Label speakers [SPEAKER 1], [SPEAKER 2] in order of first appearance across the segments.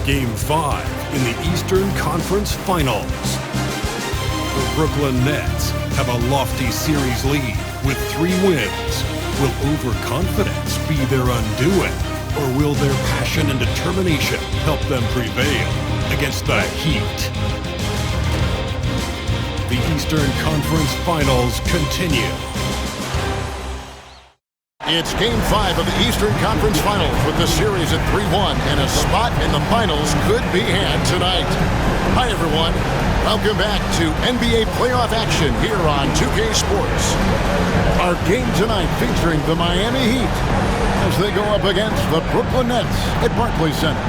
[SPEAKER 1] Game 5 in the Eastern Conference Finals. The Brooklyn Nets have a lofty series lead with 3 wins. Will overconfidence be their undoing, or will their passion and determination help them prevail against the Heat? The Eastern Conference Finals continue.
[SPEAKER 2] It's Game 5 of the Eastern Conference Finals with the series at 3-1, and a spot in the finals could be had tonight. Hi, everyone. Welcome back to NBA playoff action here on 2K Sports. Our game tonight featuring the Miami Heat as they go up against the Brooklyn Nets at Barclays Center.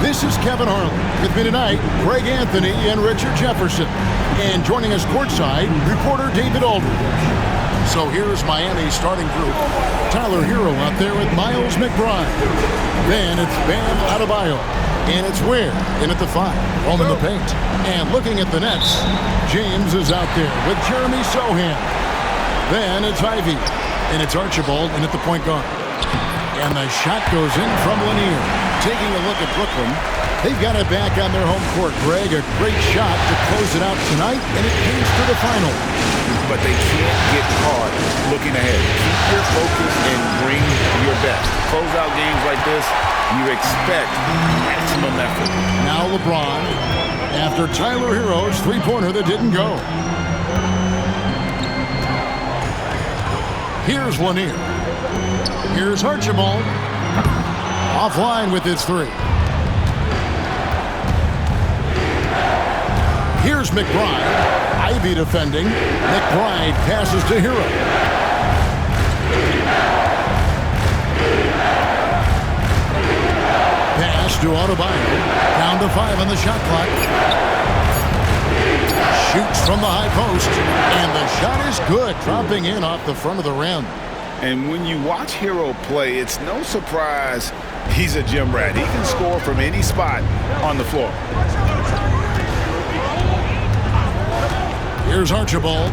[SPEAKER 2] This is Kevin Harlan. With me tonight, Greg Anthony and Richard Jefferson. And joining us courtside, reporter David Aldridge. So here's Miami's starting group. Tyler Hero out there with Miles McBride. Then it's Bam Adebayo. And it's Ware in at the 5, home in the paint. And looking at the Nets, James is out there with Jeremy Sohan. Then it's Ivy. And it's Archibald in at the point guard. And the shot goes in from Lanier. Taking a look at Brooklyn, they've got it back on their home court. Greg, a great shot to close it out tonight, and it comes to the final.
[SPEAKER 3] But they can't get caught looking ahead. Keep your focus and bring your best. Close out games like this, you expect maximum effort.
[SPEAKER 2] Now LeBron, after Tyler Hero's three-pointer that didn't go. Here's Lanier. Here's Archibald. Offline with his 3. Here's McBride. Ivy defending. McBride passes to Hero. Pass to Adebayo. Down to 5 on the shot clock. Shoots from the high post. And the shot is good. Dropping in off the front of the rim.
[SPEAKER 3] And when you watch Hero play, it's no surprise he's a gym rat. He can score from any spot on the floor.
[SPEAKER 2] Here's Archibald.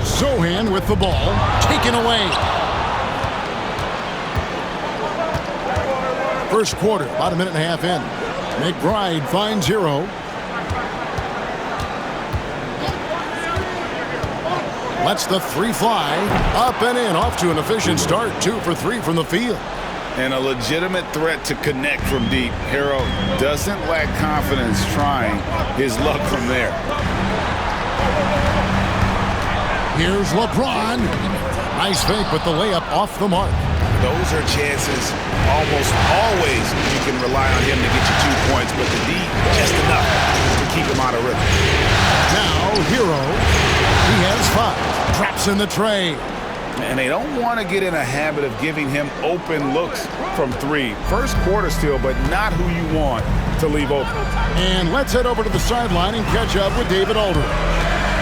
[SPEAKER 2] Sohan with the ball. Taken away. First quarter, about a minute and a half in. McBride finds Hero. Lets the 3 fly. Up and in. Off to an efficient start. 2 for 3 from the field.
[SPEAKER 3] And a legitimate threat to connect from deep. Hero doesn't lack confidence trying his luck from there.
[SPEAKER 2] Here's LeBron. Nice fake, but the layup off the mark.
[SPEAKER 3] Those are chances almost always you can rely on him to get you 2 points, but the D just enough to keep him out of rhythm.
[SPEAKER 2] Now Hero. He has 5. Traps in the tray.
[SPEAKER 3] And they don't want to get in a habit of giving him open looks from 3. First quarter still, but not who you want to leave open.
[SPEAKER 2] And let's head over to the sideline and catch up with David Aldridge.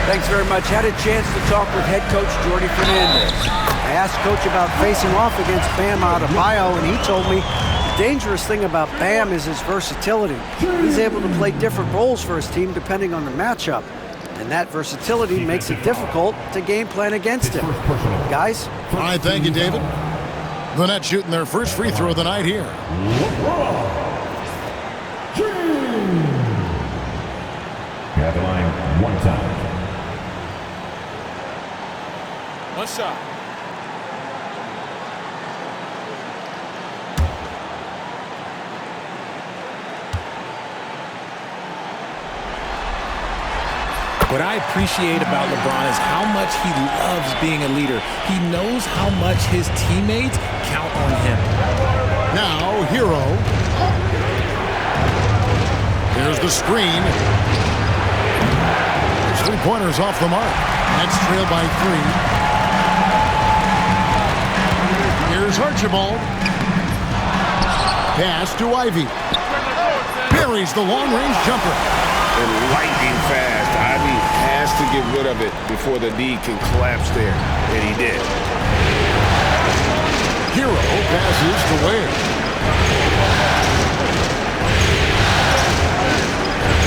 [SPEAKER 4] Thanks very much. Had a chance to talk with head coach Jordy Fernandez. I asked coach about facing off against Bam Adebayo, and he told me the dangerous thing about Bam is his versatility. He's able to play different roles for his team depending on the matchup. And that versatility makes it difficult to game plan against him. Guys?
[SPEAKER 2] All right, thank you, David. The Nets shooting their first free throw of the night here.
[SPEAKER 5] At the line, 1 time.
[SPEAKER 6] One shot.
[SPEAKER 7] What I appreciate about LeBron is how much he loves being a leader. He knows how much his teammates count on him.
[SPEAKER 2] Now, Hero. There's the screen. There's 3-pointers off the mark. Nets trail by 3. Here's Archibald. Pass to Ivy. Buries the long-range jumper.
[SPEAKER 3] And lightning fast. Ivy has to get rid of it before the D can collapse there. And he did.
[SPEAKER 2] Hero passes to Ware.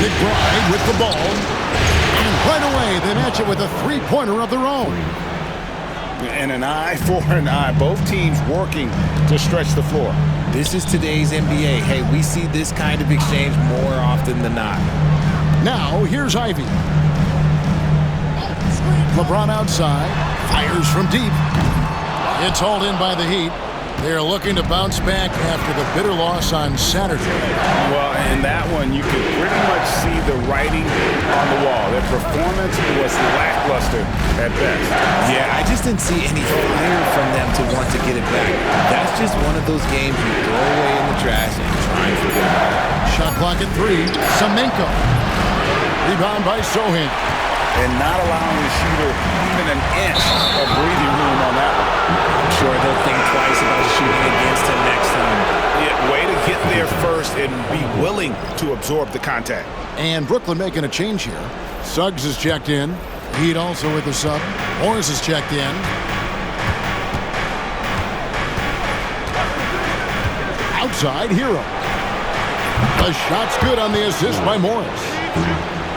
[SPEAKER 2] McBride with the ball. And right away, they match it with a 3-pointer of their own.
[SPEAKER 3] And an eye for an eye. Both teams working to stretch the floor.
[SPEAKER 7] This is today's NBA. Hey, we see this kind of exchange more often than not.
[SPEAKER 2] Now, here's Ivy. LeBron outside. Fires from deep. It's hauled in by the Heat. They're looking to bounce back after the bitter loss on Saturday.
[SPEAKER 3] Well, in that one, you could pretty much see the writing on the wall. Their performance was lackluster at best.
[SPEAKER 7] Yeah, I just didn't see any fire from them to want to get it back. That's just one of those games you throw away in the trash and try and forget about it.
[SPEAKER 2] Shot clock at 3. Semenko. Rebound by Sohan.
[SPEAKER 3] And not allowing the shooter even an inch of breathing room on that one.
[SPEAKER 7] I'm sure they'll think twice about shooting against him next time.
[SPEAKER 3] Yeah, way to get there first and be willing to absorb the contact.
[SPEAKER 2] And Brooklyn making a change here. Suggs is checked in. Heat also with the sub. Morris is checked in. Outside, Hero. The shot's good on the assist by Morris.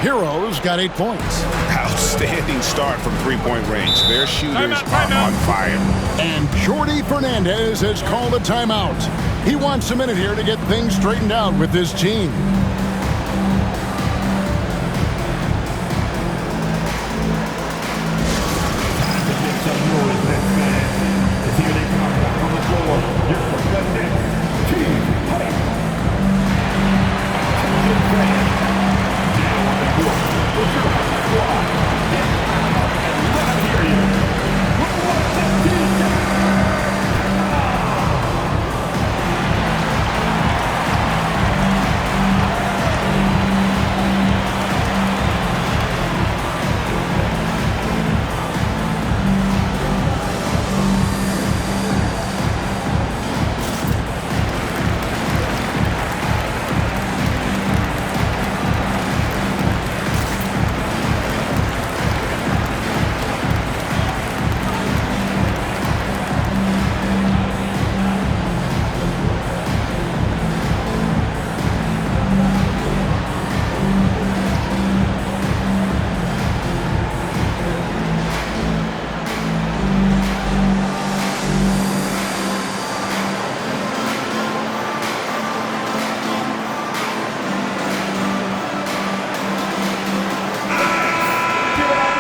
[SPEAKER 2] Hero's got 8 points.
[SPEAKER 3] Outstanding start from three-point range. Their shooters are on fire.
[SPEAKER 2] And Jordi Fernandez has called a timeout. He wants a minute here to get things straightened out with this team.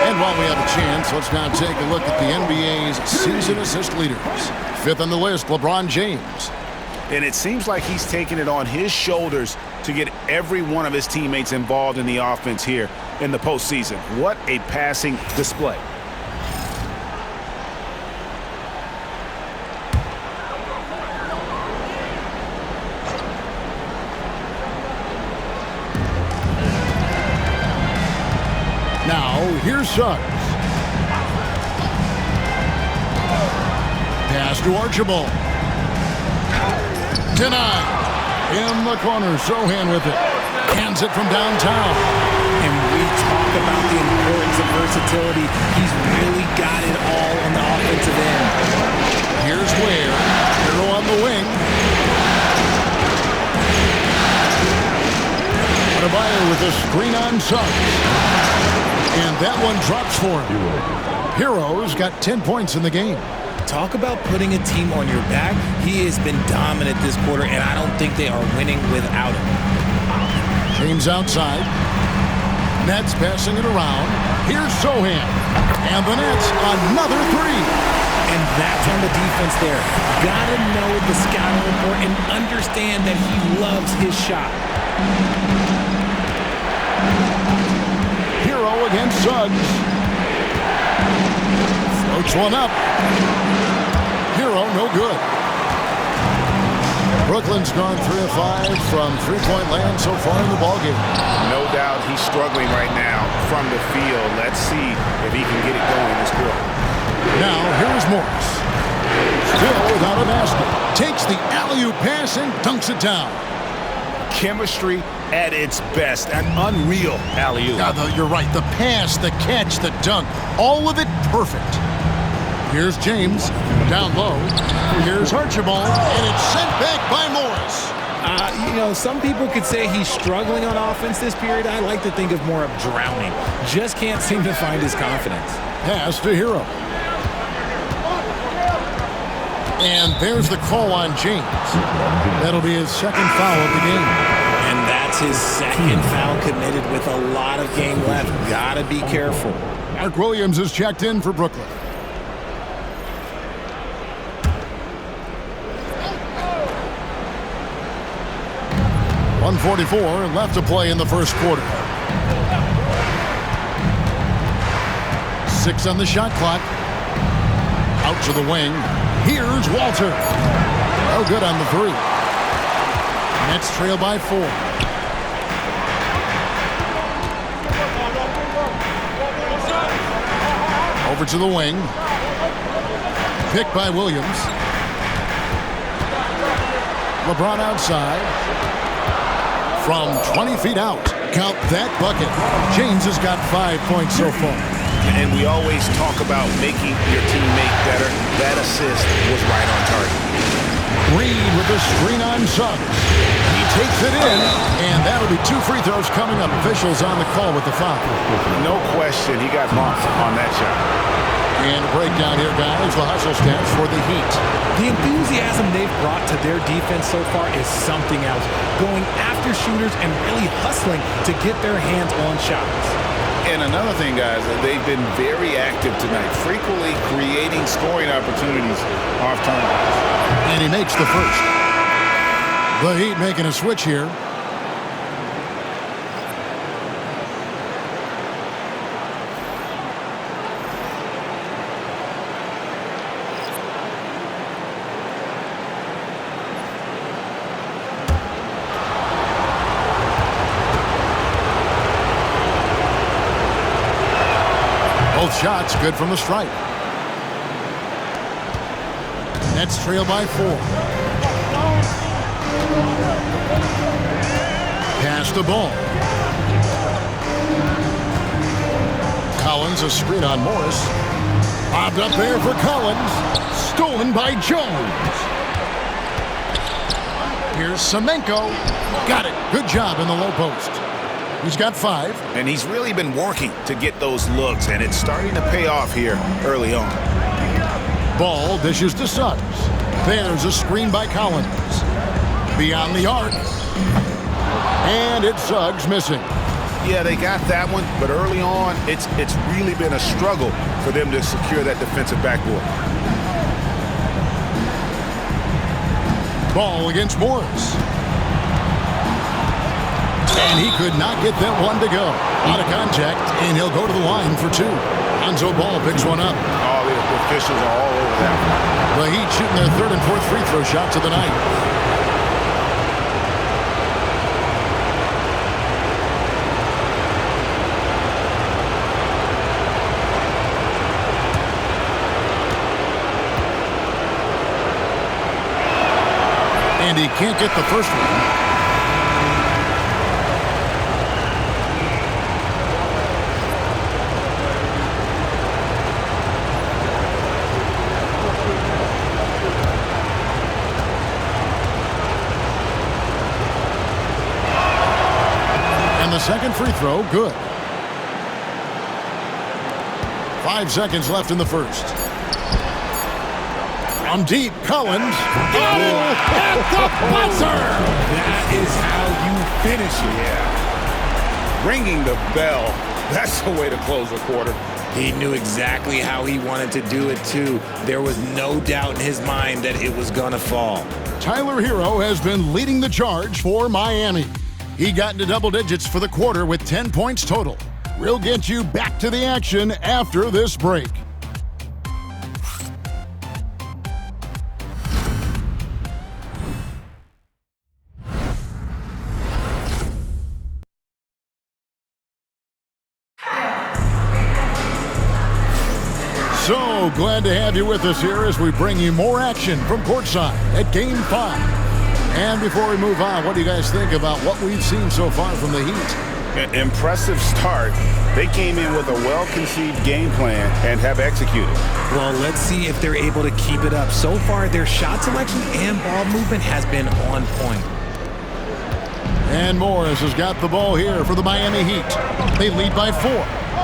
[SPEAKER 2] And while we have a chance, let's now take a look at the NBA's season assist leaders. 5th on the list, LeBron James.
[SPEAKER 3] And it seems like he's taking it on his shoulders to get every one of his teammates involved in the offense here in the postseason. What a passing display.
[SPEAKER 2] Now, here's Suggs. Pass to Archibald. Denied. In the corner, Sohan with it. Hands it from downtown.
[SPEAKER 7] And we talk about the importance of versatility. He's really got it all on the offensive end.
[SPEAKER 2] Here's Ware. Hero on the wing. Adebayo with a screen on Suggs. And that one drops for him. Hero's got 10 points in the game.
[SPEAKER 7] Talk about putting a team on your back. He has been dominant this quarter, and I don't think they are winning without him.
[SPEAKER 2] James outside. Nets passing it around. Here's Sohan. And the Nets, another three.
[SPEAKER 7] And that's on the defense there. Gotta know the scouting report and understand that he loves his shot.
[SPEAKER 2] Hero against Suggs. Floats one up. Hero, no good. Brooklyn's gone 3 of 5 from three-point land so far in the ballgame.
[SPEAKER 3] No doubt he's struggling right now from the field. Let's see if he can get it going this quarter.
[SPEAKER 2] Now, here's Morris. Still without a basket. Takes the alley-oop pass and dunks it down.
[SPEAKER 3] Chemistry at its best. An unreal alley-oop.
[SPEAKER 2] You're right. The pass, the catch, the dunk. All of it perfect. Here's James. Down low. Here's Archibald. And it's sent back by Morris.
[SPEAKER 7] Some people could say he's struggling on offense this period. I like to think of more of drowning. Just can't seem to find his confidence.
[SPEAKER 2] Pass to Hero. And there's the call on James. That'll be his second foul of the game.
[SPEAKER 7] And that's his second foul committed with a lot of game left. Gotta be careful.
[SPEAKER 2] Mark Williams is checked in for Brooklyn. .144 left to play in the first quarter. 6 on the shot clock. Out to the wing. Here's Walter. No good on the 3. Nets trail by 4. Over to the wing. Picked by Williams. LeBron outside. From 20 feet out. Count that bucket. James has got 5 points so far.
[SPEAKER 3] And we always talk about making your teammate better. That assist was right on target.
[SPEAKER 2] Reed with the screen on Suggs. He takes it in, and that'll be 2 free throws coming up. Officials on the call with the foul.
[SPEAKER 3] No question, he got bumped on that shot.
[SPEAKER 2] And a breakdown here, guys. The hustle stats for the Heat.
[SPEAKER 7] The enthusiasm they've brought to their defense so far is something else. Going after shooters and really hustling to get their hands on shots.
[SPEAKER 3] And another thing, guys, they've been very active tonight, frequently creating scoring opportunities off turnovers.
[SPEAKER 2] And he makes the first. The Heat making a switch here. Both shots good from the stripe. Nets trail by 4. Pass the ball. Collins a screen on Morris. Bobbed up there for Collins. Stolen by Jones. Here's Semenko. Got it. Good job in the low post. He's got 5.
[SPEAKER 3] And he's really been working to get those looks, and it's starting to pay off here early on.
[SPEAKER 2] Ball dishes to Suggs. There's a screen by Collins. Beyond the arc. And it's Suggs missing.
[SPEAKER 3] Yeah, they got that one, but early on, it's really been a struggle for them to secure that defensive backboard.
[SPEAKER 2] Ball against Morris. And he could not get that one to go. Out of contact, and he'll go to the line for 2. Lonzo Ball picks one up.
[SPEAKER 3] Oh, the officials are all over that one.
[SPEAKER 2] The Heat shooting their 3rd and 4th free throw shots of the night. And he can't get the first one. Second free throw, good. 5 seconds left in the first. From deep, Collins. Oh, at the buzzer!
[SPEAKER 7] That is how you finish it.
[SPEAKER 3] Yeah. Ringing the bell. That's the way to close a quarter.
[SPEAKER 7] He knew exactly how he wanted to do it, too. There was no doubt in his mind that it was going to fall.
[SPEAKER 2] Tyler Hero has been leading the charge for Miami. He got into double digits for the quarter with 10 points total. We'll get you back to the action after this break. So glad to have you with us here as we bring you more action from courtside at Game 5. And before we move on, what do you guys think about what we've seen so far from the Heat?
[SPEAKER 3] Impressive start. They came in with a well-conceived game plan and have executed.
[SPEAKER 7] Well, let's see if they're able to keep it up. So far, their shot selection and ball movement has been on point.
[SPEAKER 2] And Morris has got the ball here for the Miami Heat. They lead by 4.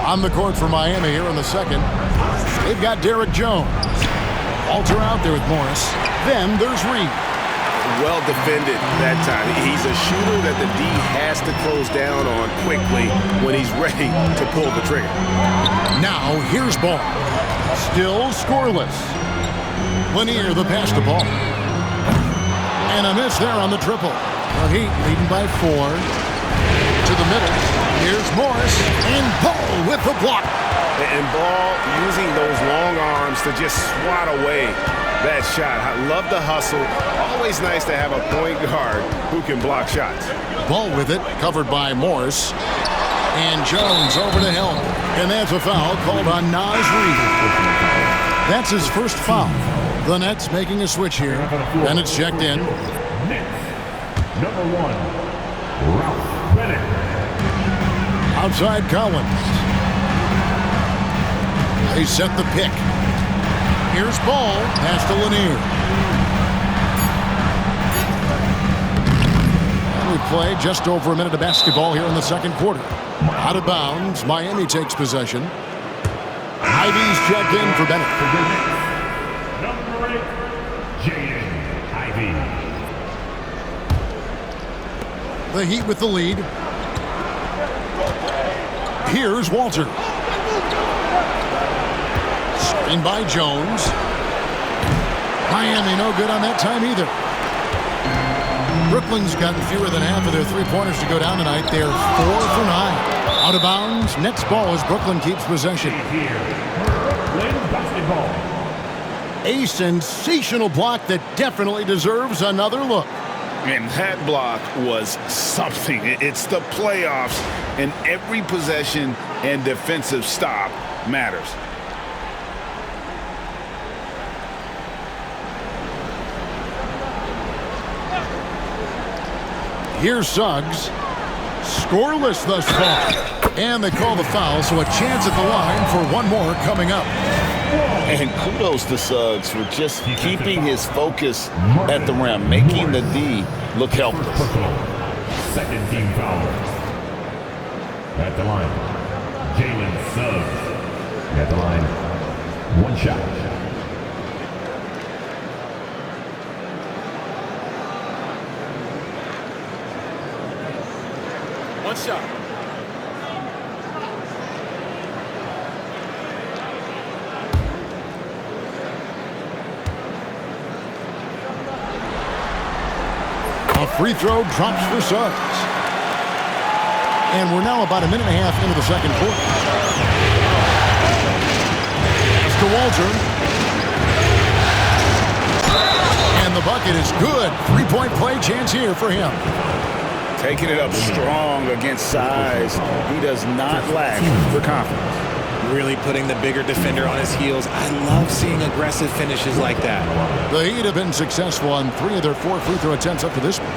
[SPEAKER 2] On the court for Miami here in the second. They've got Derrick Jones. Walter out there with Morris. Then there's Reed.
[SPEAKER 3] Well defended that time. He's a shooter that the D has to close down on quickly when he's ready to pull the trigger.
[SPEAKER 2] Now here's ball. Still scoreless. Lanier the pass to ball. And a miss there on the triple. The Heat leading by 4. To the middle. Here's Morris. And Ball with the block.
[SPEAKER 3] And Ball using those long arms to just swat away that shot. I love the hustle. Always nice to have a point guard who can block shots.
[SPEAKER 2] Ball with it, covered by Morris. And Jones over to help. And that's a foul called on Naz Reid. That's his first foul. The Nets making a switch here. And it's checked in.
[SPEAKER 5] Number 1, Ralph Bennett.
[SPEAKER 2] Outside Collins. They set the pick. Here's Ball. Pass to Lanier. And we play just over a minute of basketball here in the second quarter. Out of bounds. Miami takes possession. Ivy's checked in for Bennett.
[SPEAKER 5] Number 8, Jaden Ivey.
[SPEAKER 2] The Heat with the lead. Here's Walter. Screen by Jones. Miami no good on that time either. Brooklyn's gotten fewer than half of their three-pointers to go down tonight. They're 4 for 9. Out of bounds. Next ball as Brooklyn keeps possession. A sensational block that definitely deserves another look.
[SPEAKER 3] And that block was something. It's the playoffs, and every possession and defensive stop matters.
[SPEAKER 2] Here's Suggs. Scoreless thus far. And they call the foul, so a chance at the line for one more coming up.
[SPEAKER 3] And kudos to Suggs for just keeping his focus at the rim, making the D look helpless.
[SPEAKER 5] Second team foul. At the line, Jalen Suggs. At the line, 1 shot.
[SPEAKER 6] One shot.
[SPEAKER 2] A free throw drops for Suggs. And we're now about a minute and a half into the second quarter. Pass to Walter. And the bucket is good. Three-point play chance here for him.
[SPEAKER 3] Taking it up strong against size. He does not lack for confidence.
[SPEAKER 7] Really putting the bigger defender on his heels. I love seeing aggressive finishes like that.
[SPEAKER 2] The Heat have been successful on 3 of their 4 free throw attempts up to this point.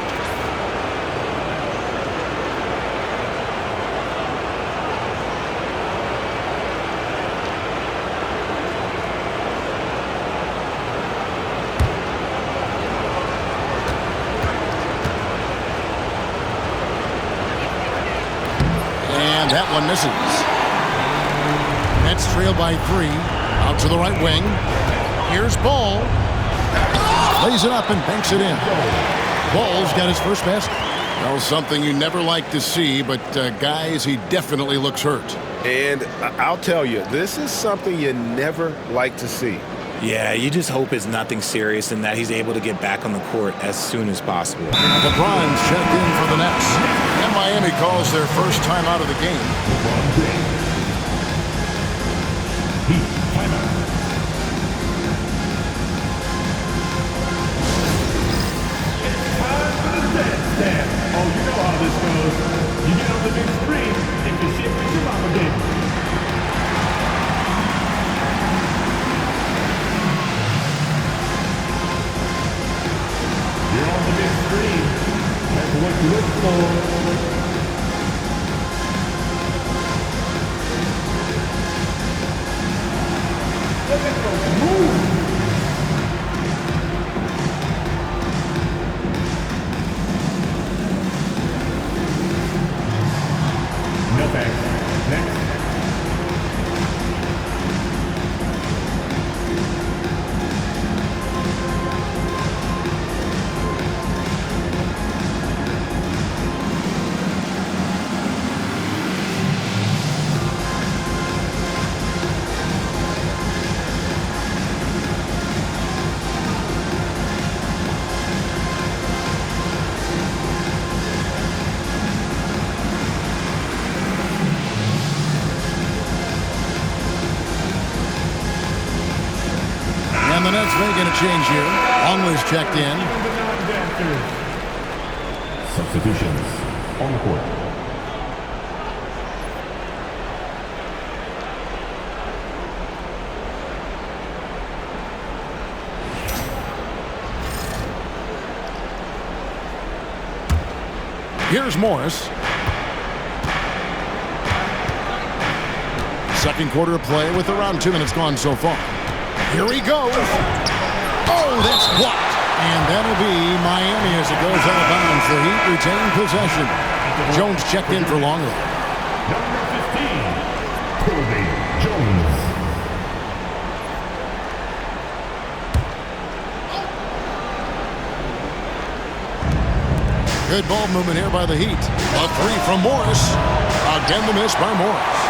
[SPEAKER 2] And that one misses. Nets trail by 3. Out to the right wing. Here's Ball. Lays it up and banks it in. Ball's got his first basket. Well, something you never like to see, but guys, he definitely looks hurt.
[SPEAKER 3] And I'll tell you, this is something you never like to see.
[SPEAKER 7] Yeah, you just hope it's nothing serious and that he's able to get back on the court as soon as possible.
[SPEAKER 2] The Brons checked in for the Nets. And Miami calls their first time out of the game.
[SPEAKER 5] Heat timeout. It's time for the stand. Oh, you know how this goes. You get on the big screen if you shit with your mama game. You're on the big screen. That's what you look for.
[SPEAKER 2] Nets making a change here. Longley's checked in.
[SPEAKER 5] Substitutions on the court.
[SPEAKER 2] Here's Morris. Second quarter of play with around 2 minutes gone so far. Here he goes. Oh, that's blocked. And that'll be Miami as it goes out of bounds. The Heat retain possession. Jones checked in for Longley.
[SPEAKER 5] Number 15, Kobe Jones.
[SPEAKER 2] Good ball movement here by the Heat. A three from Morris. Again, the miss by Morris.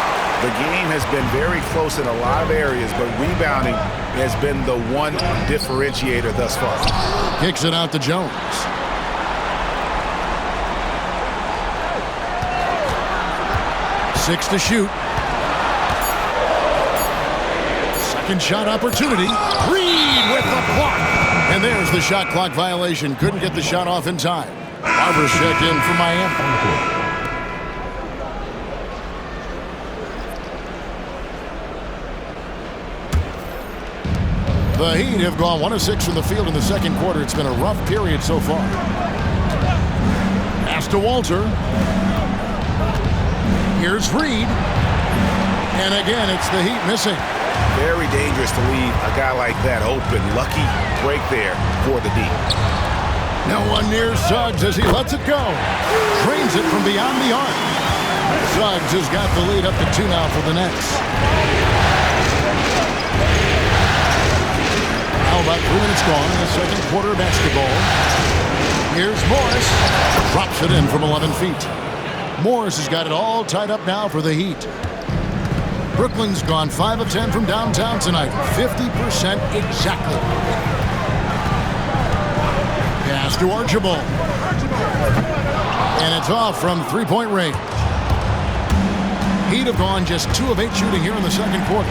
[SPEAKER 3] The game has been very close in a lot of areas, but rebounding has been the one differentiator thus far.
[SPEAKER 2] Kicks it out to Jones. Six to shoot. Second shot opportunity. Reed with the block. And there's the shot clock violation. Couldn't get the shot off in time. Barber's checked in for Miami. The Heat have gone 1 of 6 from the field in the second quarter. It's been a rough period so far. Pass to Walter. Here's Reed. And again, it's the Heat missing.
[SPEAKER 3] Very dangerous to leave a guy like that open. Lucky break there for the D.
[SPEAKER 2] No one near Suggs as he lets it go. Drains it from beyond the arc. Suggs has got the lead up to 2 now for the Nets. Now about 3 minutes gone in the second quarter of basketball. Here's Morris. Drops it in from 11 feet. Morris has got it all tied up now for the Heat. Brooklyn's gone 5 of 10 from downtown tonight. 50% exactly. Pass to Archibald. And it's off from three-point range. Heat have gone just 2 of 8 shooting here in the second quarter.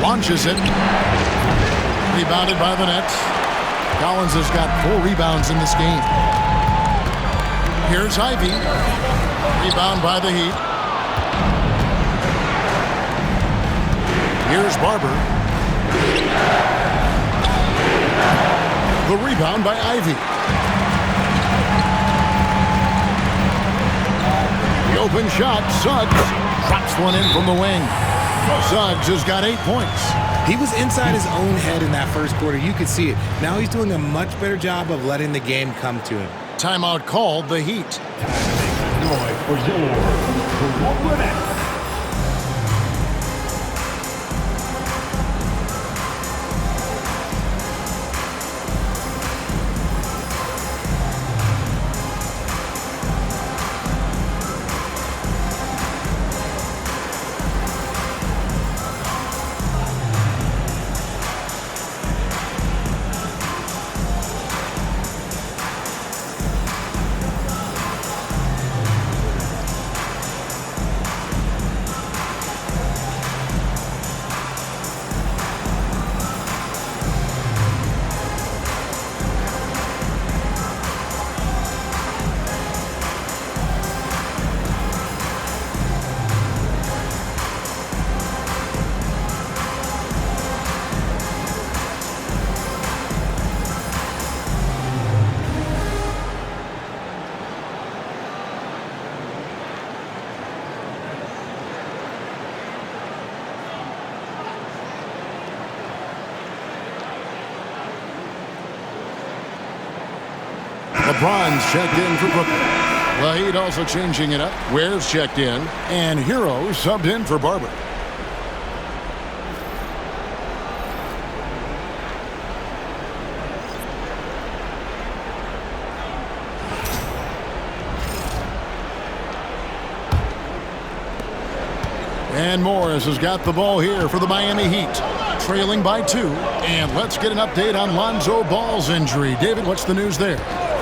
[SPEAKER 2] Launches it. Rebounded by the Nets. Collins has got 4 rebounds in this game. Here's Ivy. Rebound by the Heat. Here's Barber. The rebound by Ivy. The open shot. Suggs drops one in from the wing. Suggs has got 8 points.
[SPEAKER 7] He was inside his own head in that first quarter. You could see it. Now he's doing a much better job of letting the game come to him.
[SPEAKER 2] Timeout called, the Heat.
[SPEAKER 5] Noise for your Brooklyn Nets.
[SPEAKER 2] Bron's checked in for Brooklyn. The Heat also changing it up. Ware's checked in. And Hero subbed in for Barber. And Morris has got the ball here for the Miami Heat. Trailing by 2. And let's get an update on Lonzo Ball's injury. David, what's the news there?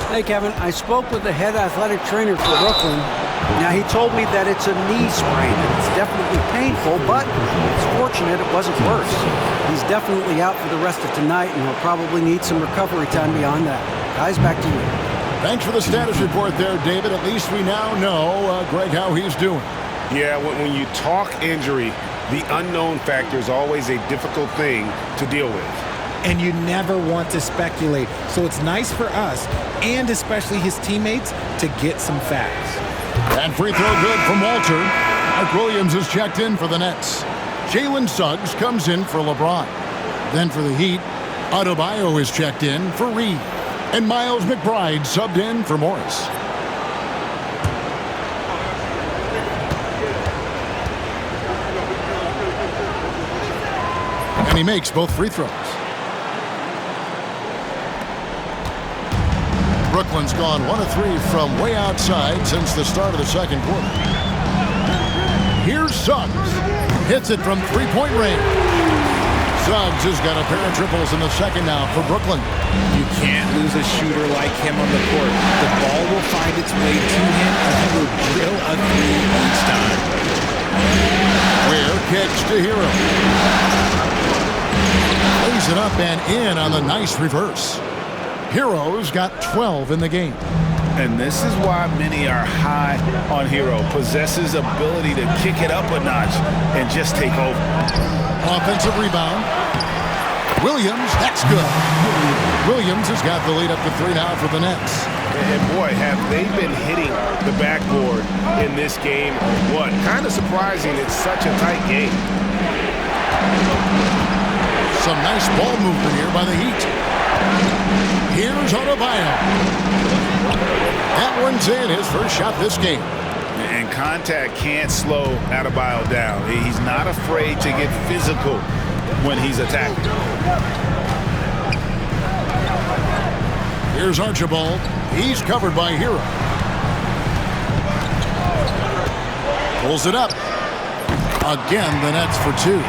[SPEAKER 4] Hey, Kevin, I spoke with the head athletic trainer for Brooklyn. Now, he told me that it's a knee sprain, and it's definitely painful, but it's fortunate it wasn't worse. He's definitely out for the rest of tonight, and he'll probably need some recovery time beyond that. Guys, back to you.
[SPEAKER 2] Thanks for the status report there, David. At least we now know, Greg, how he's doing.
[SPEAKER 3] Yeah, when you talk injury, the unknown factor is always a difficult thing to deal with.
[SPEAKER 7] And you never want to speculate. So it's nice for us, and especially his teammates, to get some facts.
[SPEAKER 2] And free throw good from Walter. Mark Williams is checked in for the Nets. Jalen Suggs comes in for LeBron. Then for the Heat, Adebayo is checked in for Reed. And Miles McBride subbed in for Morris. And he makes both free throws. Brooklyn's gone 1 of 3 from way outside since the start of the second quarter. Here's Suggs. Hits it from three-point range. Suggs has got a pair of triples in the second now for Brooklyn.
[SPEAKER 7] You can't lose a shooter like him on the court. The ball will find its way to him, and he will drill a three each time.
[SPEAKER 2] Ware kicks to Hero. Lays it up and in on the nice reverse. Hero's got 12 in the game.
[SPEAKER 3] And this is why many are high on Hero. Possesses ability to kick it up a notch and just take over.
[SPEAKER 2] Offensive rebound. Williams, that's good. Williams has got the lead up to 3 now for the Nets.
[SPEAKER 3] And boy, have they been hitting the backboard in this game. What? Kind of surprising it's such a tight game.
[SPEAKER 2] Some nice ball movement here by the Heat. Here's Adebayo. That one's in, his first shot this game.
[SPEAKER 3] And contact can't slow Adebayo down. He's not afraid to get physical when he's attacking.
[SPEAKER 2] Here's Archibald. He's covered by Hero. Pulls it up. Again, the Nets for 2.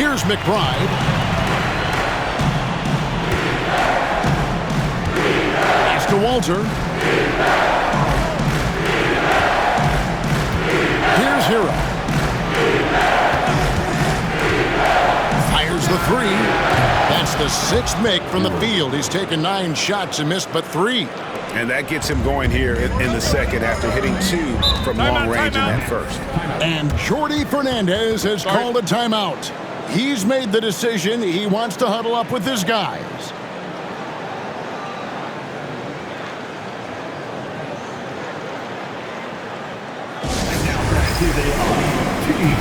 [SPEAKER 2] Here's McBride. To Walter. Here's Hero. Fires the 3. That's the 6th make from the field. He's taken 9 shots and missed but 3.
[SPEAKER 3] And that gets him going here in the second after hitting 2 from long range in that first.
[SPEAKER 2] And Jordi Fernandez has called a timeout. He's made the decision. He wants to huddle up with his guys.
[SPEAKER 5] Here they are. Team.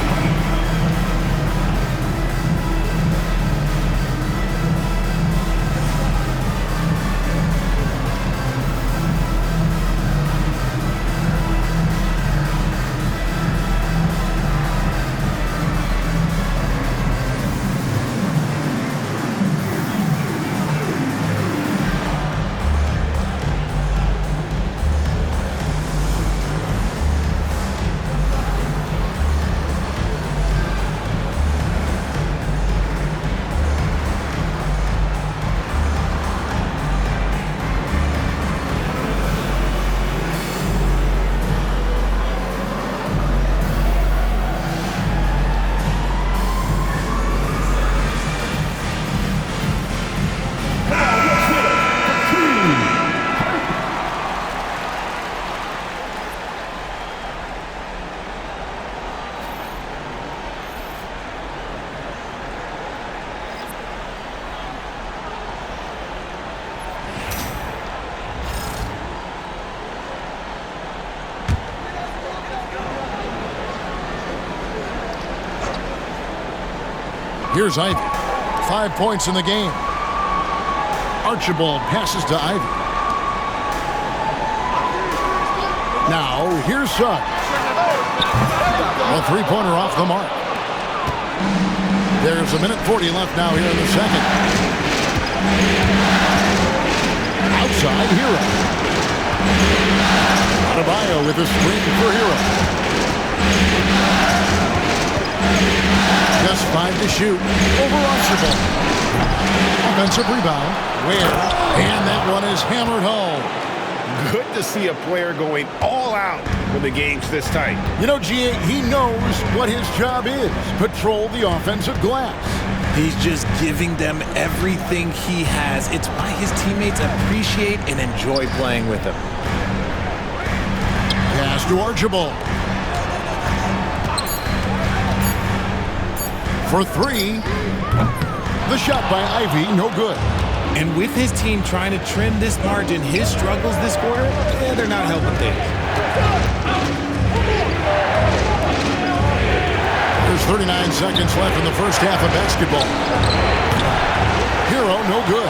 [SPEAKER 2] Here's Ivy. 5 points in the game. Archibald passes to Ivy. Now, here's Suggs. A three-pointer off the mark. There's 1:40 left now here in the second. Outside, Hero. Adebayo with a screen for Hero. Just 5 to shoot over Archibald. Offensive rebound. Ware. And that one is hammered home.
[SPEAKER 3] Good to see a player going all out when the game's this tight.
[SPEAKER 2] You know, GA, he knows what his job is. Patrol the offensive glass.
[SPEAKER 7] He's just giving them everything he has. It's why his teammates appreciate and enjoy playing with him.
[SPEAKER 2] Pass to Archibald. For three. The shot by Ivy, no good.
[SPEAKER 7] And with his team trying to trim this margin, his struggles this quarter, they're not helping things.
[SPEAKER 2] There's 39 seconds left in the first half of basketball. Hero, no good.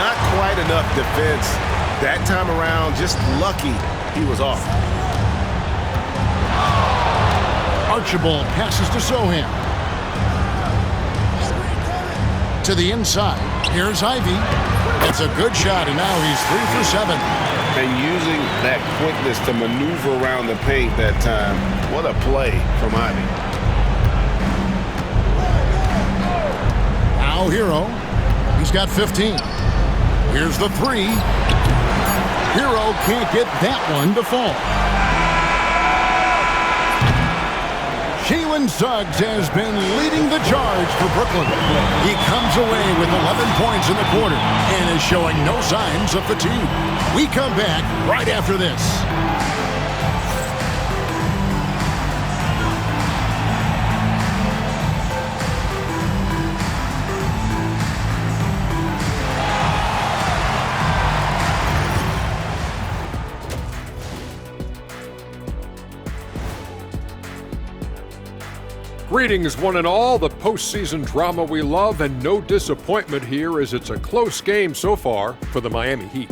[SPEAKER 3] Not quite enough defense. That time around, just lucky he was off.
[SPEAKER 2] Archibald passes to Sohan. To the inside. Here's Ivy. It's a good shot, and now he's 3 for 7.
[SPEAKER 3] And using that quickness to maneuver around the paint that time. What a play from Ivy.
[SPEAKER 2] Now Hero. He's got 15. Here's the three. Hero can't get that one to fall. Jalen Suggs has been leading the charge for Brooklyn. He comes away with 11 points in the quarter and is showing no signs of fatigue. We come back right after this.
[SPEAKER 8] Greetings, one and all. The postseason drama we love, and no disappointment here as it's a close game so far for the Miami Heat.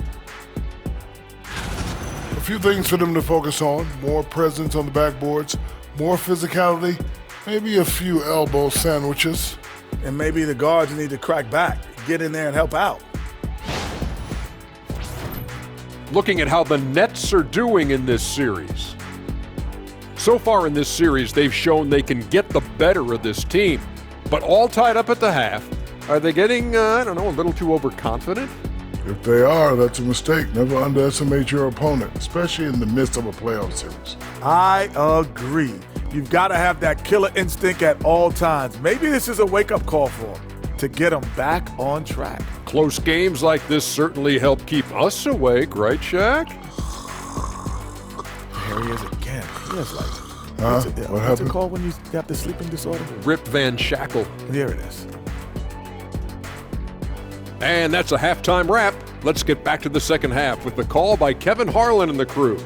[SPEAKER 9] A few things for them to focus on. More presence on the backboards, more physicality, maybe a few elbow sandwiches.
[SPEAKER 10] And maybe the guards need to crack back, get in there and help out.
[SPEAKER 8] Looking at how the Nets are doing in this series. So far in this series, they've shown they can get the better of this team, but all tied up at the half. Are they getting, a little too overconfident?
[SPEAKER 9] If they are, that's a mistake. Never underestimate your opponent, especially in the midst of a playoff series.
[SPEAKER 10] I agree. You've got to have that killer instinct at all times. Maybe this is a wake-up call for them to get them back on track.
[SPEAKER 8] Close games like this certainly help keep us awake, right, Shaq?
[SPEAKER 10] There he is again. He is like,
[SPEAKER 9] What happened?
[SPEAKER 10] what's it called when you have the sleeping disorder?
[SPEAKER 8] Rip Van Shackle.
[SPEAKER 10] There it is.
[SPEAKER 8] And that's a halftime wrap. Let's get back to the second half with the call by Kevin Harlan and the crew.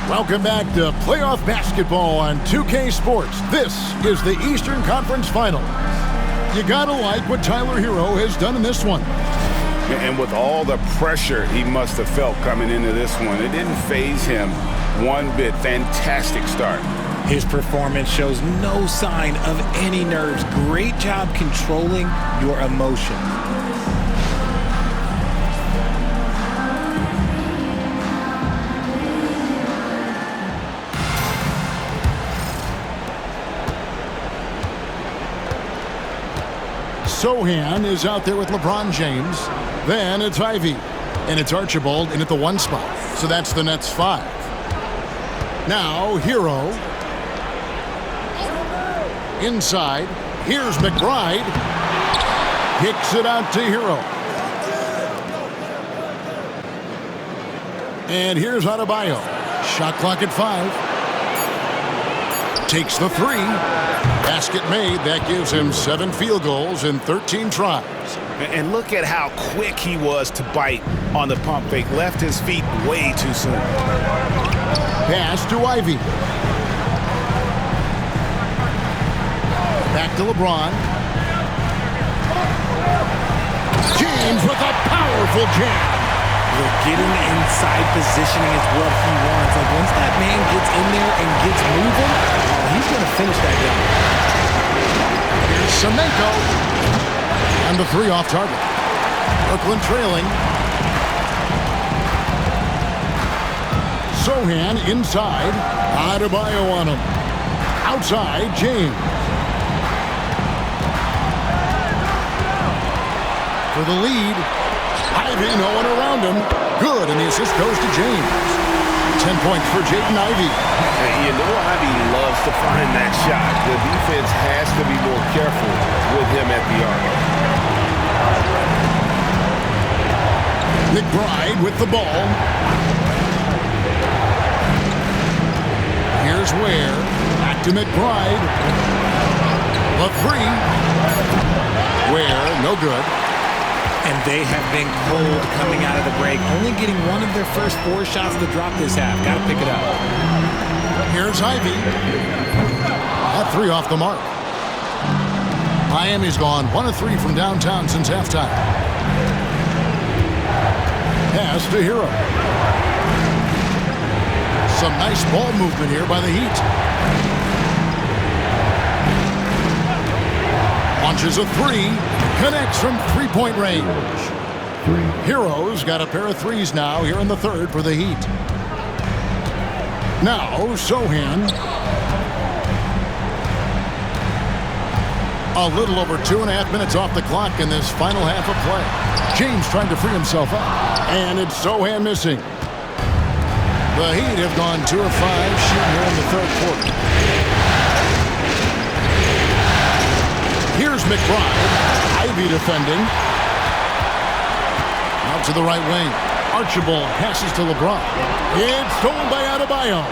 [SPEAKER 2] Welcome back to playoff basketball on 2K Sports. This is the Eastern Conference Finals. You gotta like what Tyler Hero has done in this one.
[SPEAKER 3] And with all the pressure he must have felt coming into this one, it didn't faze him one bit. Fantastic start.
[SPEAKER 7] His performance shows no sign of any nerves. Great job controlling your emotion.
[SPEAKER 2] Sohan is out there with LeBron James. Then it's Ivy. And it's Archibald in at the 1 spot. So that's the Nets 5. Now Hero. Inside. Here's McBride. Kicks it out to Hero. And here's Adebayo. Shot clock at 5. Takes the 3. Basket made. That gives him 7 field goals in 13 tries.
[SPEAKER 3] And look at how quick he was to bite on the pump fake. Left his feet way too soon.
[SPEAKER 2] Pass to Ivy. Back to LeBron. James with a powerful jam.
[SPEAKER 7] Getting inside positioning is what he wants. Like once that man gets in there and gets moving, he's going to finish that down.
[SPEAKER 2] Here's Semenko. And the 3 off target. Brooklyn trailing. Sohan inside. Adebayo on him. Outside, James. For the lead. Ivy, no one around him. Good, and the assist goes to James. 10 points for Jaden Ivey.
[SPEAKER 3] And you know Ivy loves to find that shot. The defense has to be more careful with him at the arc.
[SPEAKER 2] McBride with the ball. Here's Ware. Back to McBride. The three. Ware, no good.
[SPEAKER 7] And they have been cold coming out of the break, only getting one of their first 4 shots to drop this half. Got to pick it up.
[SPEAKER 2] Here's Ivy. That 3 off the mark. Miami's gone 1 of 3 from downtown since halftime. Pass to Hero. Some nice ball movement here by the Heat. Launches a 3. Connects from 3-point range. Hero's got a pair of 3s now here in the third for the Heat. Now, Sohan. A little over 2.5 minutes off the clock in this final half of play. James trying to free himself up. And it's Sohan missing. The Heat have gone 2 of 5 shooting here in the third quarter. Here's McBride. Ivy defending. Out to the right wing. Archibald passes to LeBron. It's stolen by Adebayo.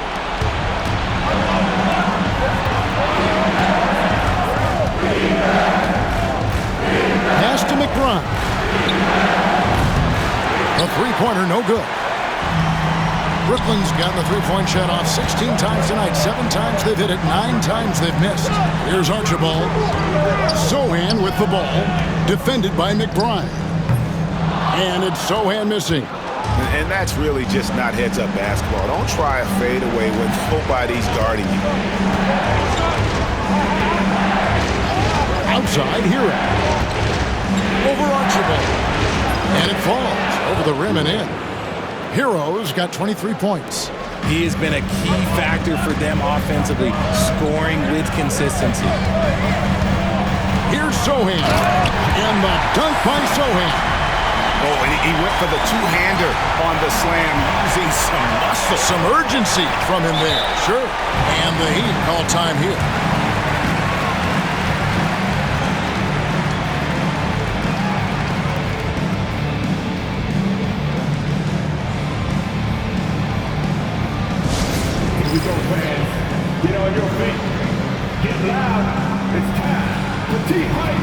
[SPEAKER 2] Pass to McBride. The three-pointer no good. Brooklyn's gotten the three-point shot off 16 times tonight. 7 times they've hit it, 9 times they've missed. Here's Archibald. Sohan with the ball. Defended by McBride. And it's Sohan missing.
[SPEAKER 3] And that's really just not heads-up basketball. Don't try a fadeaway when nobody's guarding you.
[SPEAKER 2] Outside, Hero. Over Archibald. And it falls over the rim and in. Hero's got 23 points.
[SPEAKER 7] He has been a key factor for them offensively, scoring with consistency.
[SPEAKER 2] Here's Sohan. And the dunk by Sohan.
[SPEAKER 3] Oh, and he went for the two-hander on the slam, using some muscle.
[SPEAKER 2] Some urgency from him there. Sure. And the Heat call time here.
[SPEAKER 5] We go, fans. Get on your feet. Get loud. It's time for T-Hype.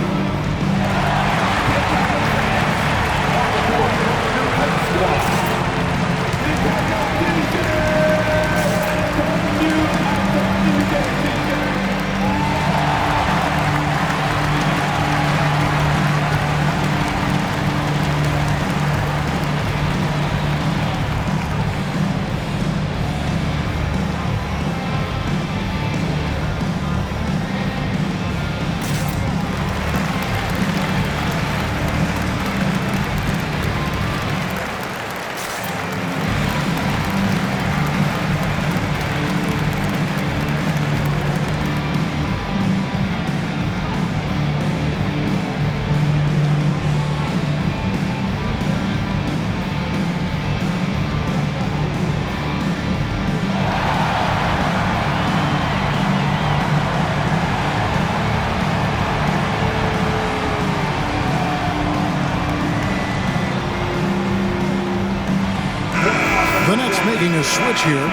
[SPEAKER 2] The Nets making a switch here.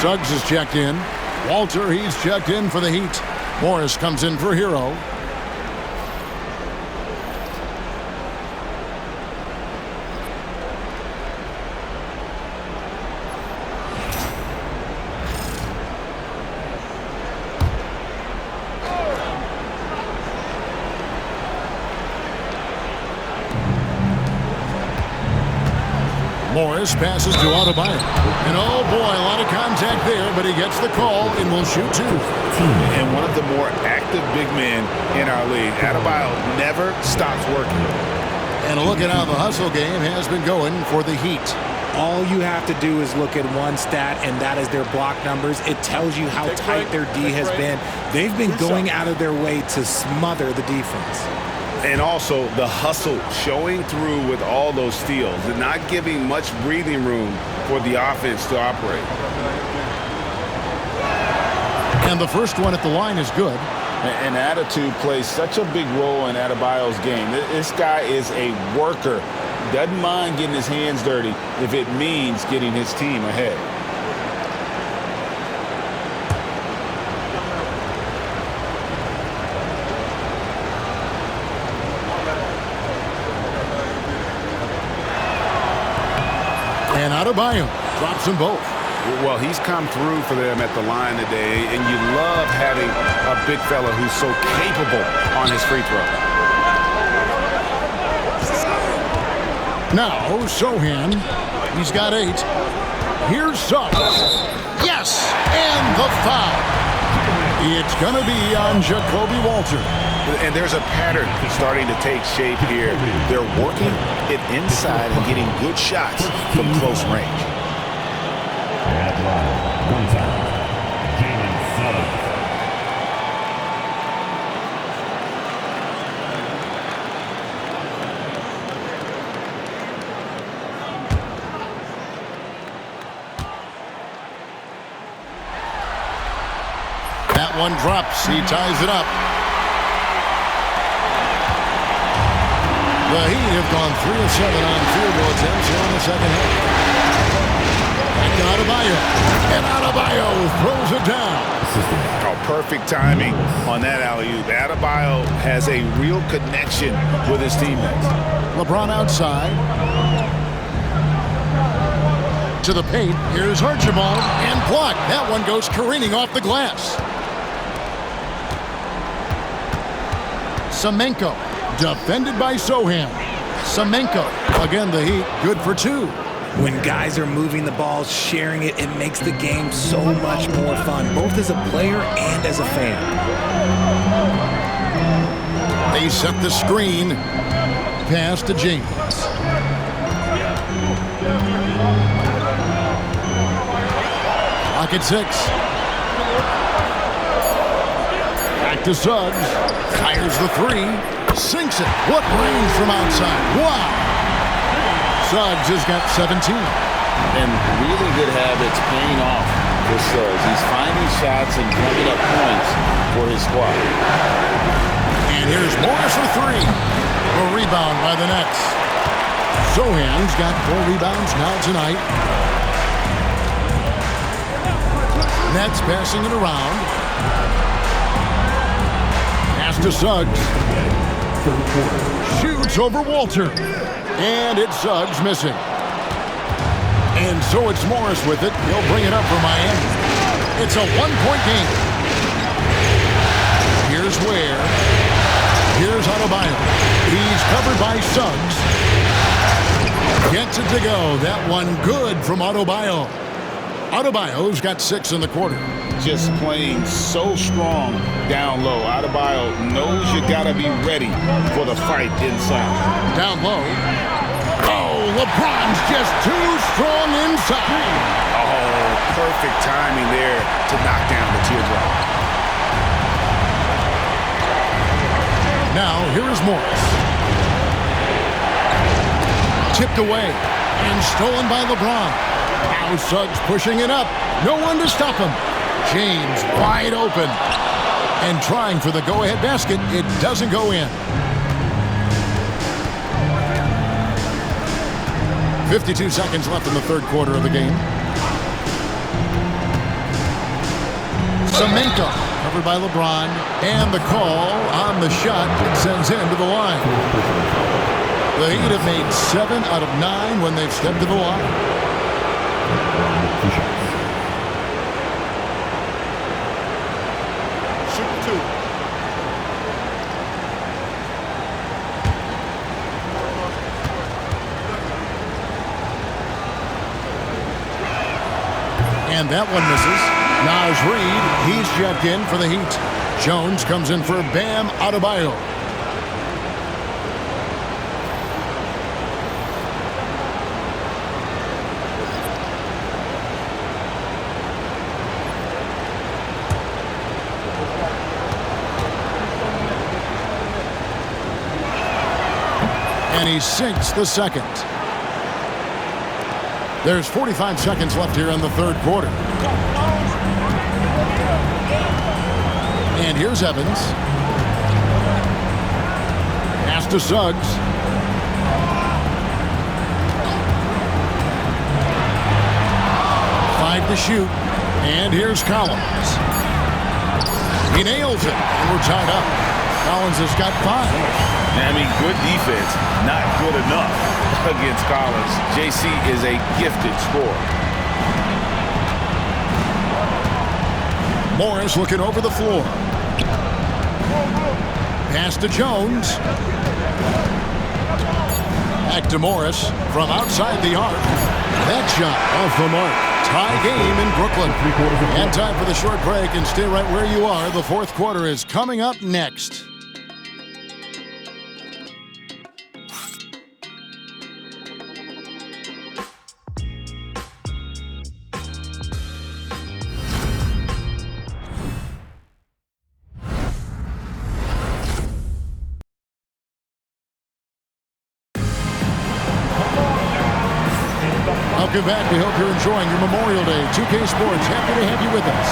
[SPEAKER 2] Suggs is checked in. Walter, he's checked in for the Heat. Morris comes in for Hero. Morris passes to Adebayo. And oh boy, a lot of contact there, but he gets the call and will shoot 2.
[SPEAKER 3] And one of the more active big men in our league. Adebayo never stops working.
[SPEAKER 2] And a look at how the hustle game has been going for the Heat.
[SPEAKER 7] All you have to do is look at one stat, and that is their block numbers. It tells you how tight their D has been. They've been going out of their way to smother the defense.
[SPEAKER 3] And also the hustle showing through with all those steals and not giving much breathing room for the offense to operate.
[SPEAKER 2] And the first one at the line is good.
[SPEAKER 3] And attitude plays such a big role in Adebayo's game. This guy is a worker. Doesn't mind getting his hands dirty if it means getting his team ahead.
[SPEAKER 2] And Adebayo drops them both.
[SPEAKER 3] Well, he's come through for them at the line today, and you love having a big fella who's so capable on his free throw.
[SPEAKER 2] Now, Sohan, he's got 8. Here's Suggs. Yes, and the foul. It's going to be on Jacoby Walter.
[SPEAKER 3] And there's a pattern starting to take shape here. They're working it inside and getting good shots from close range.
[SPEAKER 2] That one drops. He ties it up. The Heat have gone 3 of 7 on field goal attempts here in the second half. Back to Adebayo. And Adebayo throws it down.
[SPEAKER 3] Oh, perfect timing on that alley-oop. Adebayo has a real connection with his teammates.
[SPEAKER 2] LeBron outside. To the paint. Here's Archibald. And blocked. That one goes careening off the glass. Semenko. Defended by Sohan. Semenko. Again, the Heat. Good for 2.
[SPEAKER 7] When guys are moving the ball, sharing it, it makes the game so much more fun, both as a player and as a fan.
[SPEAKER 2] They set the screen. Pass to James. Pocket 6. Back to Suggs. Fires the 3. Sinks it. What range from outside. Wow. Suggs has got 17.
[SPEAKER 3] And really good habits paying off for Suggs. He's finding shots and drumming up points for his squad.
[SPEAKER 2] And here's Morris for 3. A rebound by the Nets. Sohan's got 4 rebounds now tonight. Nets passing it around. Pass to Suggs. Shoots over Walter. And it's Suggs missing. And so it's Morris with it. He'll bring it up for Miami. It's a 1-point game. Here's Ware. Here's Adebayo. He's covered by Suggs. Gets it to go. That one good from Adebayo. Adebayo's got 6 in the quarter.
[SPEAKER 3] Just playing so strong down low. Adebayo knows you got to be ready for the fight inside.
[SPEAKER 2] Down low. Oh, LeBron's just too strong inside.
[SPEAKER 3] Oh, perfect timing there to knock down the teardrop.
[SPEAKER 2] Now, here is Morris. Tipped away and stolen by LeBron. Now Suggs pushing it up. No one to stop him. James wide open. And trying for the go-ahead basket. It doesn't go in. 52 seconds left in the third quarter of the game. Semenko covered by LeBron. And the call on the shot. It sends him to the line. The Heat have made 7 out of 9 when they've stepped to the line. And that one misses. Naz Reid, he's checked in for the Heat. Jones comes in for Bam Adebayo. And he sinks the second. There's 45 seconds left here in the third quarter. And here's Evans. Pass to Suggs. Five to shoot. And here's Collins. He nails it. And we're tied up. Collins has got 5.
[SPEAKER 3] I mean, good defense, not good enough against Collins. JC is a gifted scorer.
[SPEAKER 2] Morris looking over the floor. Pass to Jones. Back to Morris from outside the arc. That shot off the mark. Tie game in Brooklyn. And time for the short break, and stay right where you are. The fourth quarter is coming up next. Welcome back. We hope you're enjoying your Memorial Day. 2K Sports, happy to have you with us.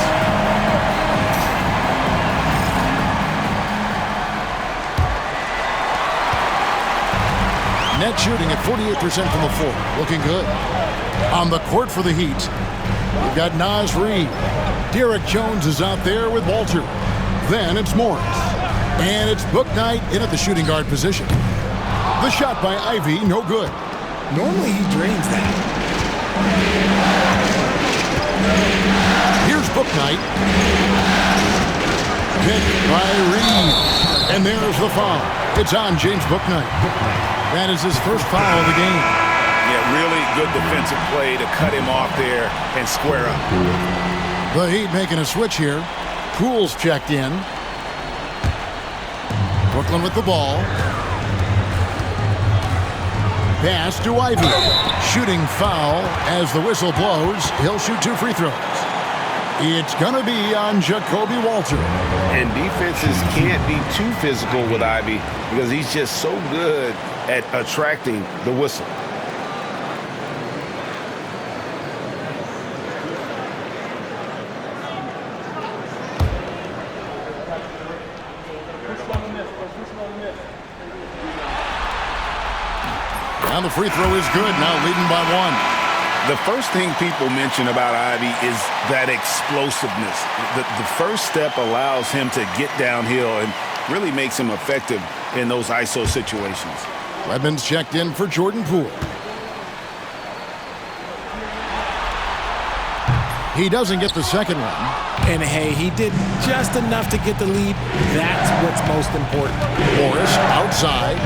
[SPEAKER 2] Net shooting at 48% from the floor. Looking good. On the court for the Heat, we've got Naz Reid. Derek Jones is out there with Walter. Then it's Morris. And it's Book Knight in at the shooting guard position. The shot by Ivy, no good.
[SPEAKER 7] Normally he drains that.
[SPEAKER 2] Here's Book Knight. Picked by Reed. And there's the foul. It's on James Book Knight. That is his first foul of the game.
[SPEAKER 3] Yeah, really good defensive play to cut him off there and square up.
[SPEAKER 2] The Heat making a switch here. Poole's checked in. Brooklyn with the ball. Pass to Ivy. Shooting foul as the whistle blows. He'll shoot 2 free throws. It's going to be on Jacoby Walter.
[SPEAKER 3] And defenses can't be too physical with Ivy because he's just so good at attracting the whistle.
[SPEAKER 2] And the free throw is good, now leading by 1.
[SPEAKER 3] The first thing people mention about Ivy is that explosiveness. The first step allows him to get downhill and really makes him effective in those ISO situations.
[SPEAKER 2] Redmond's checked in for Jordan Poole. He doesn't get the second one.
[SPEAKER 7] And hey, he did just enough to get the lead. That's what's most important.
[SPEAKER 2] Morris outside.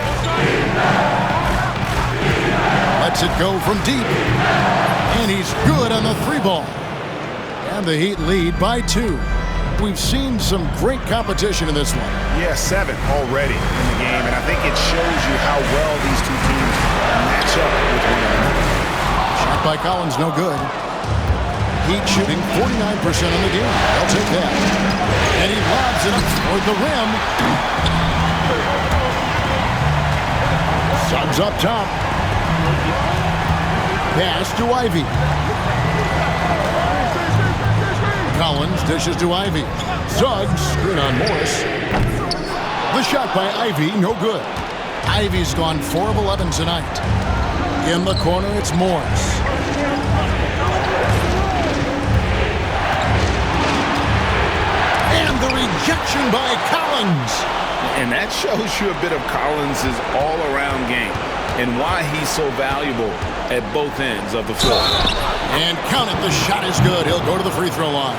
[SPEAKER 2] Lets it go from deep. And he's good on the 3-ball. And the Heat lead by 2. We've seen some great competition in this one.
[SPEAKER 11] Yeah, 7 already in the game, and I think it shows you how well these two teams match up with one another.
[SPEAKER 2] Shot by Collins, no good. Heat shooting 49% on the game. They'll take that. And he lobs it toward the rim. Suggs up top. Pass to Ivy. Collins dishes to Ivy. Suggs, screen on Morris. The shot by Ivy, no good. Ivy's gone 4 of 11 tonight. In the corner, it's Morris. And the rejection by Collins.
[SPEAKER 3] And that shows you a bit of Collins' all-around game and why he's so valuable at both ends of the floor.
[SPEAKER 2] And count it, the shot is good. He'll go to the free throw line.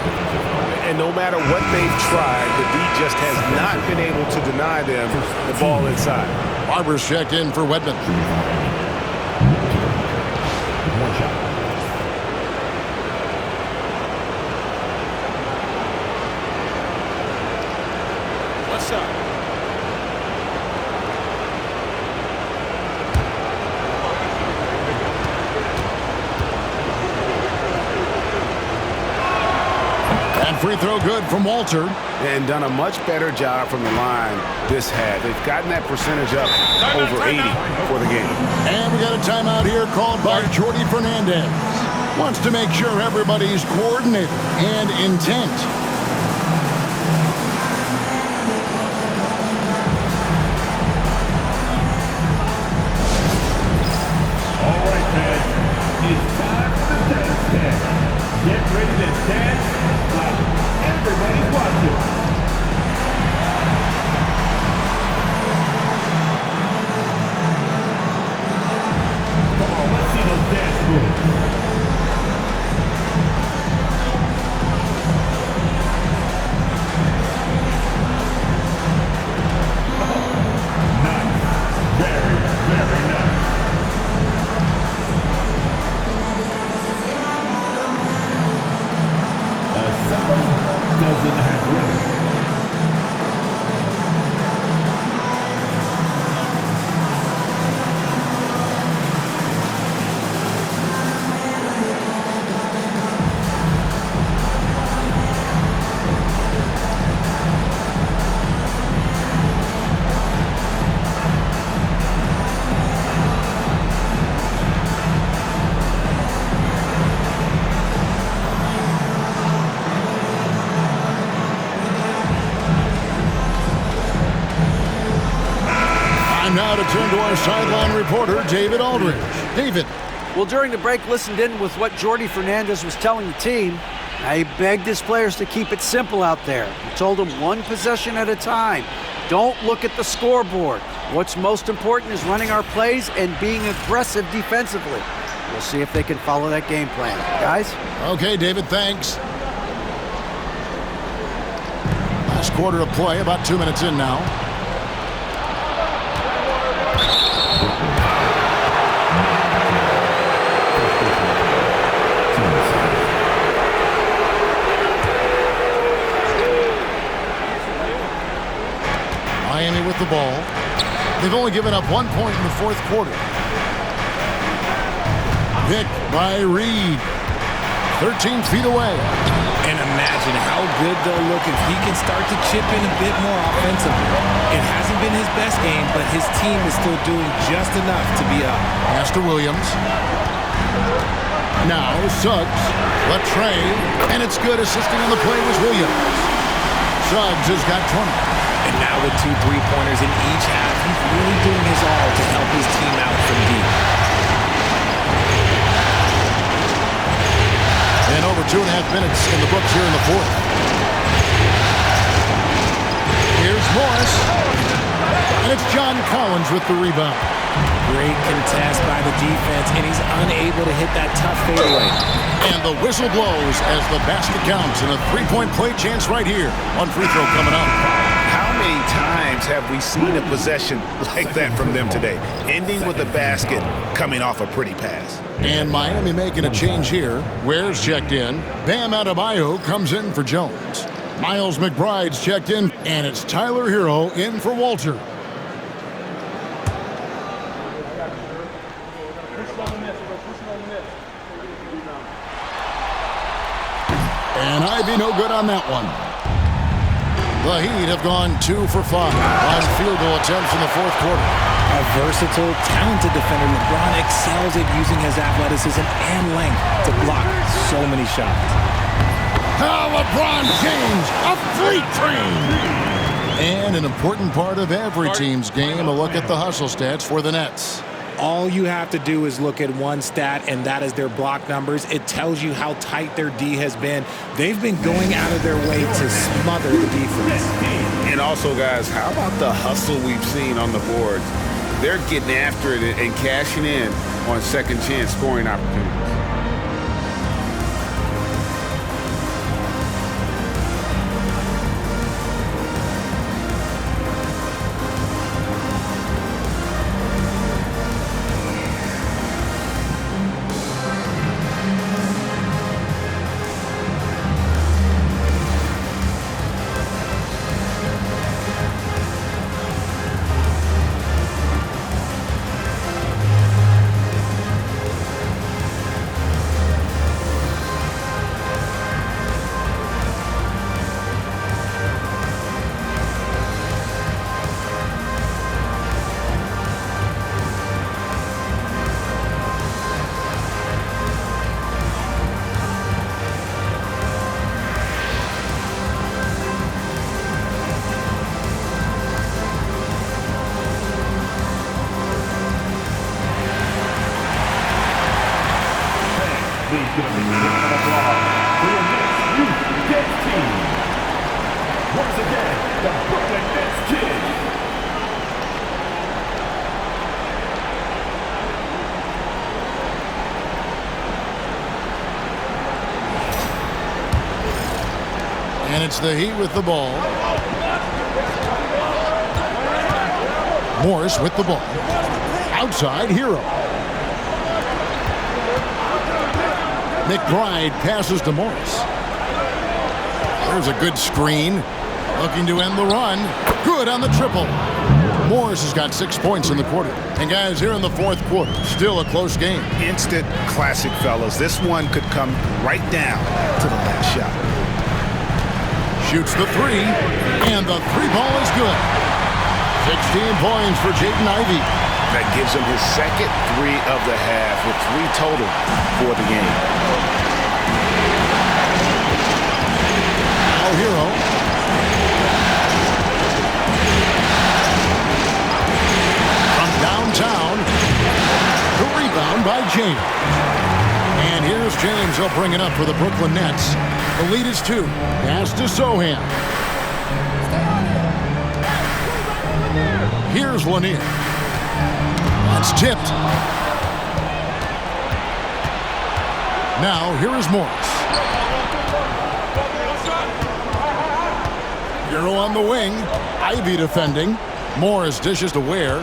[SPEAKER 11] And no matter what they've tried, the D just has not been able to deny them the ball inside.
[SPEAKER 2] Barber's checked in for Wedman.
[SPEAKER 6] What's up?
[SPEAKER 2] free throw good from Walter.
[SPEAKER 3] And done a much better job from the line this half. They've gotten that percentage up over 80 for the game.
[SPEAKER 2] And we got a timeout here called by Jordy Fernandez. Wants to make sure everybody's coordinated and intent.
[SPEAKER 5] All right, man. It's time for the dance stand. Get ready to dance like everybody's watching. Come on, let's see those dance moves. Doesn't have room.
[SPEAKER 2] Now to turn to our sideline reporter, David Aldridge. David.
[SPEAKER 4] Well, during the break, listened in with what Jordy Fernandez was telling the team. He begged his players to keep it simple out there. He told them one possession at a time. Don't look at the scoreboard. What's most important is running our plays and being aggressive defensively. We'll see if they can follow that game plan. Guys?
[SPEAKER 2] Okay, David, thanks. Last quarter of play, about 2 minutes in now. Miami with the ball. They've only given up 1 point in the fourth quarter. Pick by Reed. 13 feet away.
[SPEAKER 7] And imagine how good they'll look if he can start to chip in a bit more offensively. It hasn't been his best game, but his team is still doing just enough to be up.
[SPEAKER 2] Pass to Williams. Now Suggs. Latre. And it's good. Assisting on the play was Williams. Suggs has got 20.
[SPEAKER 7] And now with 2 3-pointers in each half, he's really doing his all to help his team out from deep.
[SPEAKER 2] And over 2.5 minutes in the books here in the fourth. Here's Morris. And it's John Collins with the rebound.
[SPEAKER 7] Great contest by the defense, and he's unable to hit that tough fadeaway.
[SPEAKER 2] And the whistle blows as the basket counts, and a 3-point play chance right here. One free throw coming up.
[SPEAKER 11] How many times have we seen a possession like that from them today, ending with a basket coming off a pretty pass?
[SPEAKER 2] And Miami making a change here. Ware's checked in. Bam Adebayo comes in for Jones. Miles McBride's checked in, and it's Tyler Hero in for Walter. And Ivy no good on that one. The Heat have gone 2 for 5 on field goal attempts in the fourth quarter.
[SPEAKER 7] A versatile, talented defender, LeBron excels at using his athleticism and length to block so many shots.
[SPEAKER 2] Oh, LeBron James, a freight train! And an important part of every team's game, a look at the hustle stats for the Nets.
[SPEAKER 7] All you have to do is look at one stat, and that is their block numbers. It tells you how tight their D has been. They've been going out of their way to smother the defense.
[SPEAKER 3] And also, guys, how about the hustle we've seen on the boards? They're getting after it and cashing in on second chance scoring opportunities.
[SPEAKER 5] once again, the Brooklyn Nets Kid.
[SPEAKER 2] And it's the Heat with the ball. Morris with the ball. Outside, Hero. McBride passes to Morris. There's a good screen. Looking to end the run. Good on the triple. Morris has got 6 points in the quarter. And guys, here in the fourth quarter, still a close game.
[SPEAKER 11] Instant classic, fellas. This one could come right down to the last shot.
[SPEAKER 2] Shoots the three, and the three ball is good. 16 points for Jaden Ivey.
[SPEAKER 11] That gives him his second three of the half with 3 total for the game.
[SPEAKER 2] Now Hero. From downtown, the rebound by James. And here's James. He'll bring it up for the Brooklyn Nets. The lead is 2. Pass to Sohan. Here's Lanier. That's tipped. Now, here is Morris. Hero on the wing. Ivy defending. Morris dishes to Ware.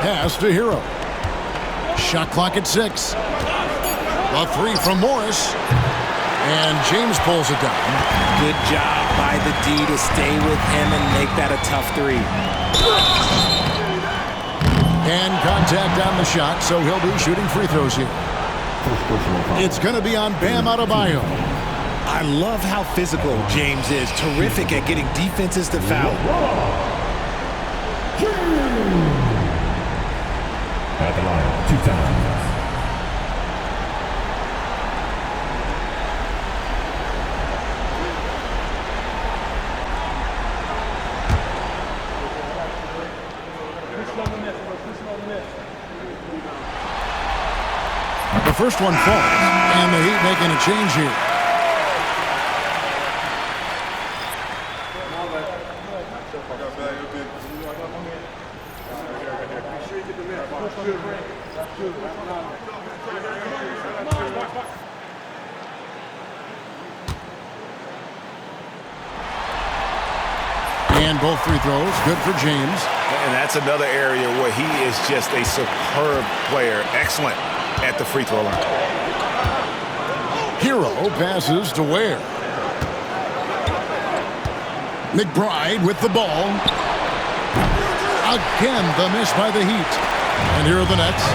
[SPEAKER 2] Pass to Hero. Shot clock at 6. A three from Morris. And James pulls it down.
[SPEAKER 7] Good job by the D to stay with him and make that a tough 3.
[SPEAKER 2] And contact on the shot, so he'll be shooting free throws here. It's going to be on Bam Adebayo.
[SPEAKER 7] I love how physical James is. Terrific at getting defenses to foul.
[SPEAKER 5] At the line, 2 times.
[SPEAKER 2] The first one falls, and the Heat making a change here. And both free throws, good for James.
[SPEAKER 11] And that's another area where he is just a superb player. Excellent at the free throw line.
[SPEAKER 2] Hero passes to Ware. McBride with the ball. Again, the miss by the Heat. And here are the Nets.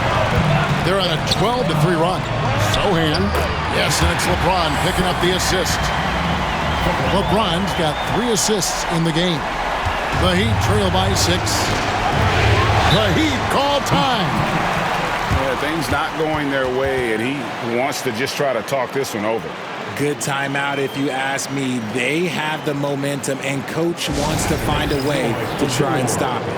[SPEAKER 2] They're on a 12-3 run. Sohan. Yes, and it's LeBron picking up the assist. LeBron's got 3 assists in the game. The Heat trail by 6. The Heat call time.
[SPEAKER 3] Yeah, things not going their way, and he wants to just try to talk this one over.
[SPEAKER 7] Good timeout if you ask me. They have the momentum, and Coach wants to find a way to try and stop it.